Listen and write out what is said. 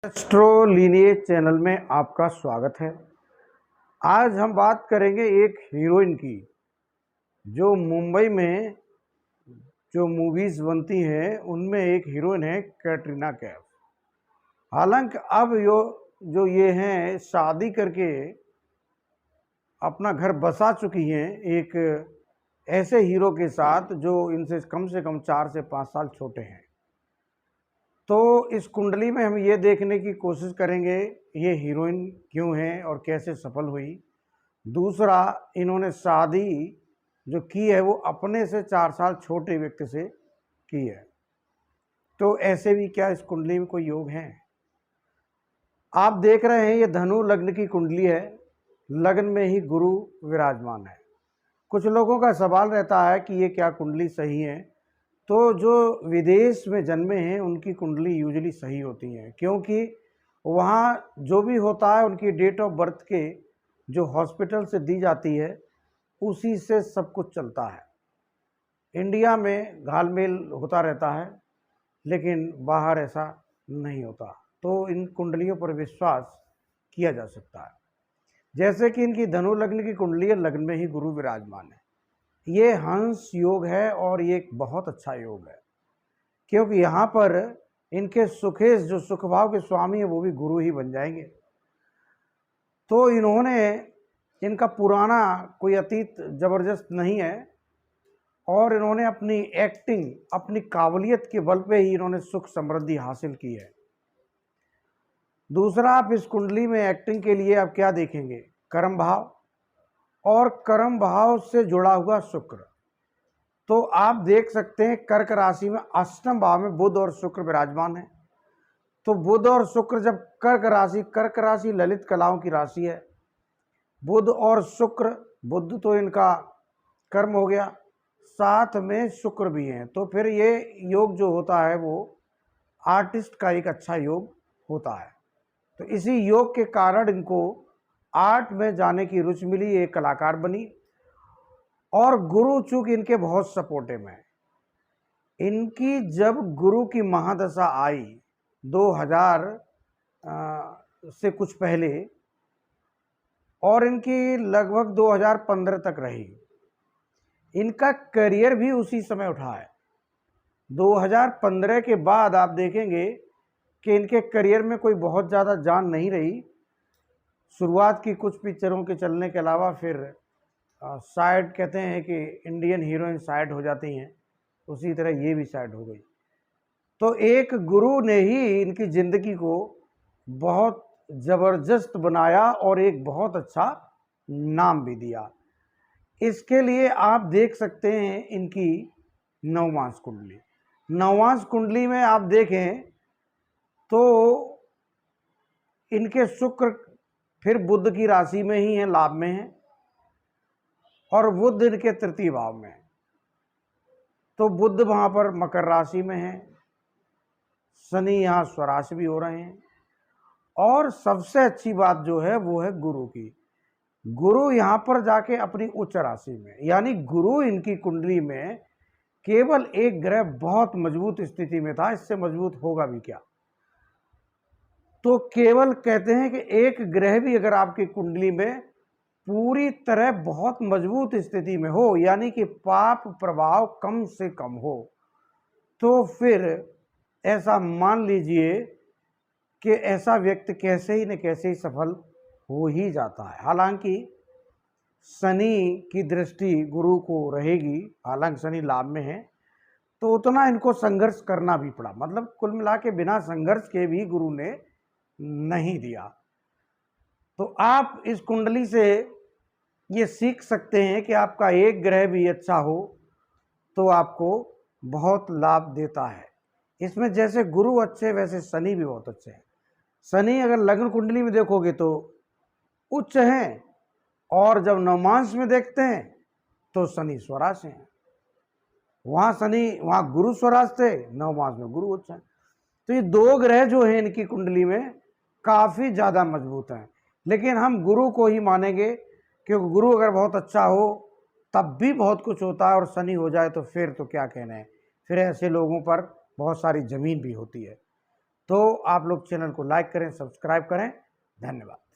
एस्ट्रोलिनिएज channel में आपका स्वागत है। आज हम बात करेंगे एक हीरोइन की जो मुंबई में जो मूवीज़ बनती हैं उनमें एक हीरोइन है कैटरीना कैफ। हालांकि अब ये हैं शादी करके अपना घर बसा चुकी हैं एक ऐसे हीरो के साथ जो इनसे कम 4 से 5 साल छोटे हैं। तो इस कुंडली में हम ये देखने की कोशिश करेंगे ये हीरोइन क्यों है और कैसे सफल हुई। दूसरा, इन्होंने शादी जो की है वो अपने से 4 साल छोटे व्यक्ति से की है। तो ऐसे भी क्या इस कुंडली में कोई योग है? आप देख रहे हैं ये धनु लग्न की कुंडली है। लग्न में ही गुरु विराजमान है। कुछ लोगों का सवाल रहता है कि ये क्या कुंडली सही है। तो जो विदेश में जन्मे हैं उनकी कुंडली यूजुअली सही होती है, क्योंकि वहाँ जो भी होता है उनकी डेट ऑफ बर्थ के जो हॉस्पिटल से दी जाती है उसी से सब कुछ चलता है। इंडिया में घालमेल होता रहता है लेकिन बाहर ऐसा नहीं होता। तो इन कुंडलियों पर विश्वास किया जा सकता है। जैसे कि इनकी धनु लग्न की कुंडली है, लग्न में ही गुरु विराजमान है। ये हंस योग है और ये एक बहुत अच्छा योग है, क्योंकि यहाँ पर इनके सुखेश जो सुख भाव के स्वामी है वो भी गुरु ही बन जाएंगे। तो इनका पुराना कोई अतीत जबरदस्त नहीं है और इन्होंने अपनी एक्टिंग, अपनी काबिलियत के बल पे ही इन्होंने सुख समृद्धि हासिल की है। दूसरा, आप इस कुंडली में एक्टिंग के लिए आप क्या देखेंगे? कर्म भाव और कर्म भाव से जुड़ा हुआ शुक्र। तो आप देख सकते हैं कर्क राशि में अष्टम भाव में बुध और शुक्र विराजमान है। तो बुध और शुक्र जब कर्क राशि ललित कलाओं की राशि है। बुध और शुक्र, बुध तो इनका कर्म हो गया, साथ में शुक्र भी हैं। तो फिर ये योग जो होता है वो आर्टिस्ट का एक अच्छा योग होता है। तो इसी योग के कारण इनको आर्ट में जाने की रुचि मिली, एक कलाकार बनी। और गुरु चूंकि इनके बहुत सपोर्टिव हैं। इनकी जब गुरु की महादशा आई 2000 से कुछ पहले और इनकी लगभग 2015 तक रही, इनका करियर भी उसी समय उठा है। 2015 के बाद आप देखेंगे कि इनके करियर में कोई बहुत ज़्यादा जान नहीं रही। शुरुआत की कुछ पिक्चरों के चलने के अलावा फिर साइड, कहते हैं कि इंडियन हीरोइन साइड हो जाती हैं, उसी तरह ये भी साइड हो गई। तो एक गुरु ने ही इनकी ज़िंदगी को बहुत ज़बरदस्त बनाया और एक बहुत अच्छा नाम भी दिया। इसके लिए आप देख सकते हैं इनकी नवमांश कुंडली। नवमांश कुंडली में आप देखें तो इनके शुक्र फिर बुध की राशि में ही है, लाभ में है, और बुध इनके तृतीय भाव में है। तो बुध वहाँ पर मकर राशि में है, शनि यहाँ स्वराशि भी हो रहे हैं। और सबसे अच्छी बात जो है वो है गुरु की। गुरु यहाँ पर जाके अपनी उच्च राशि में, यानी गुरु इनकी कुंडली में केवल एक ग्रह बहुत मजबूत स्थिति में था, इससे मजबूत होगा भी क्या। तो केवल कहते हैं कि एक ग्रह भी अगर आपकी कुंडली में पूरी तरह बहुत मजबूत स्थिति में हो, यानी कि पाप प्रभाव कम से कम हो, तो फिर ऐसा मान लीजिए कि ऐसा व्यक्ति कैसे ही न कैसे ही सफल हो ही जाता है। हालांकि शनि की दृष्टि गुरु को रहेगी, हालांकि शनि लाभ में है, तो उतना इनको संघर्ष करना भी पड़ा। मतलब कुल मिला के बिना संघर्ष के भी गुरु ने नहीं दिया। तो आप इस कुंडली से ये सीख सकते हैं कि आपका एक ग्रह भी अच्छा हो तो आपको बहुत लाभ देता है। इसमें जैसे गुरु अच्छे वैसे शनि भी बहुत अच्छे हैं। शनि अगर लग्न कुंडली में देखोगे तो उच्च हैं, और जब नवमांश में देखते हैं तो शनि स्वराश हैं। वहाँ गुरु स्वराश थे, नवमांश में गुरु उच्च हैं। तो ये दो ग्रह जो हैं इनकी कुंडली में काफ़ी ज़्यादा मजबूत हैं। लेकिन हम गुरु को ही मानेंगे, क्योंकि गुरु अगर बहुत अच्छा हो तब भी बहुत कुछ होता है, और शनि हो जाए तो फिर तो क्या कहना है। फिर ऐसे लोगों पर बहुत सारी ज़मीन भी होती है। तो आप लोग चैनल को लाइक करें, सब्सक्राइब करें। धन्यवाद।